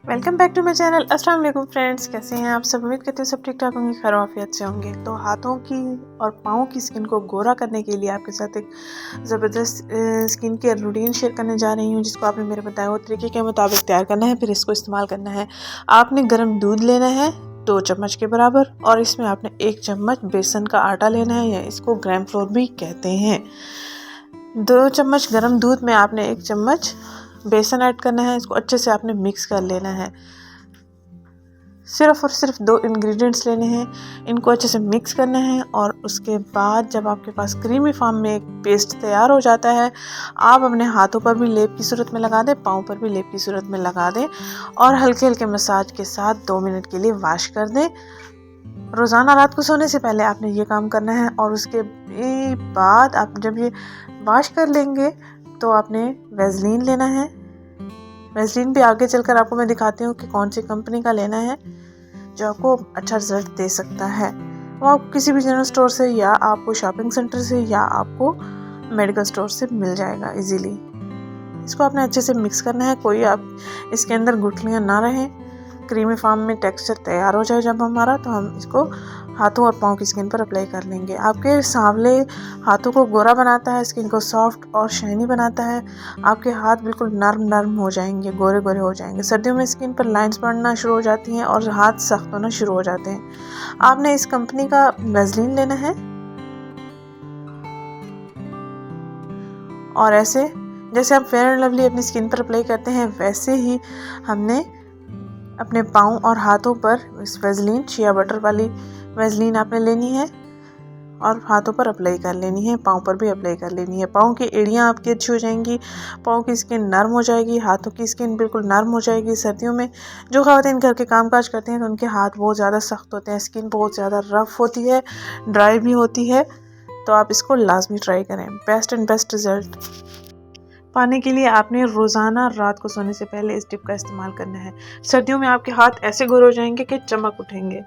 Welcome back to my channel. अस्सलाम वालेकुम friends, कैसे हैं आप सब? उम्मीद करते हैं सब ठीक ठाक होंगे, खैर आफियत से होंगे। तो हाथों की और पाँव की स्किन को गोरा करने के लिए आपके साथ एक ज़बरदस्त स्किन केयर रूटीन शेयर करने जा रही हूँ, जिसको आपने मेरे बताए हुए तरीके के मुताबिक तैयार करना है, फिर इसको इस्तेमाल करना है। आपने गर्म दूध लेना है 2 चम्मच के बराबर, और इसमें आपने 1 चम्मच बेसन का आटा लेना है, या इसको ग्राम फ्लोर भी कहते हैं। 2 चम्मच गर्म दूध में आपने 1 चम्मच बेसन ऐड करना है। इसको अच्छे से आपने मिक्स कर लेना है। सिर्फ और सिर्फ 2 इंग्रेडिएंट्स लेने हैं, इनको अच्छे से मिक्स करना है। और उसके बाद जब आपके पास क्रीमी फॉर्म में एक पेस्ट तैयार हो जाता है, आप अपने हाथों पर भी लेप की सूरत में लगा दें, पाँव पर भी लेप की सूरत में लगा दें, और हल्के हल्के मसाज के साथ 2 मिनट के लिए वॉश कर दें। रोज़ाना रात को सोने से पहले आपने ये काम करना है। और उसके बाद आप जब ये वॉश कर लेंगे तो आपने वैसलीन लेना है। वैसलीन भी आगे चलकर आपको मैं दिखाती हूँ कि कौन सी कंपनी का लेना है जो आपको अच्छा रिजल्ट दे सकता है। वो आप किसी भी जनरल स्टोर से, या आपको शॉपिंग सेंटर से, या आपको मेडिकल स्टोर से मिल जाएगा इजीली। इसको आपने अच्छे से मिक्स करना है, कोई आप इसके अंदर गुठलियाँ ना रहें। क्रीमी फॉर्म में टेक्सचर तैयार हो जाए जब हमारा, तो हम इसको हाथों और पाँव की स्किन पर अप्लाई कर लेंगे। आपके सांवले हाथों को गोरा बनाता है, स्किन को सॉफ्ट और शाइनी बनाता है। आपके हाथ बिल्कुल नर्म नर्म हो जाएंगे, गोरे गोरे हो जाएंगे। सर्दियों में स्किन पर लाइंस पड़ना शुरू हो जाती हैं और हाथ सख्त होना शुरू हो जाते हैं। आपने इस कंपनी का वैसलीन लेना है, और ऐसे जैसे आप फेयर एंड लवली अपनी स्किन पर अप्लाई करते हैं, वैसे ही हमने अपने पाँव और हाथों पर इस वैसलीन, शिया बटर वाली वैसलीन आपने लेनी है और हाथों पर अप्लाई कर लेनी है, पाँव पर भी अप्लाई कर लेनी है। पाँव की एड़ियाँ आपकी अच्छी हो जाएंगी, पाँव की स्किन नरम हो जाएगी, हाथों की स्किन बिल्कुल नरम हो जाएगी। सर्दियों में जो ख़वातीन घर के कामकाज करते हैं तो उनके हाथ बहुत ज़्यादा सख्त होते हैं, स्किन बहुत ज़्यादा रफ़ होती है, ड्राई भी होती है। तो आप इसको लाजमी ट्राई करें। बेस्ट एंड बेस्ट रिज़ल्ट पाने के लिए आपने रोज़ाना रात को सोने से पहले इस टिप का इस्तेमाल करना है। सर्दियों में आपके हाथ ऐसे गोरे हो जाएंगे कि चमक उठेंगे।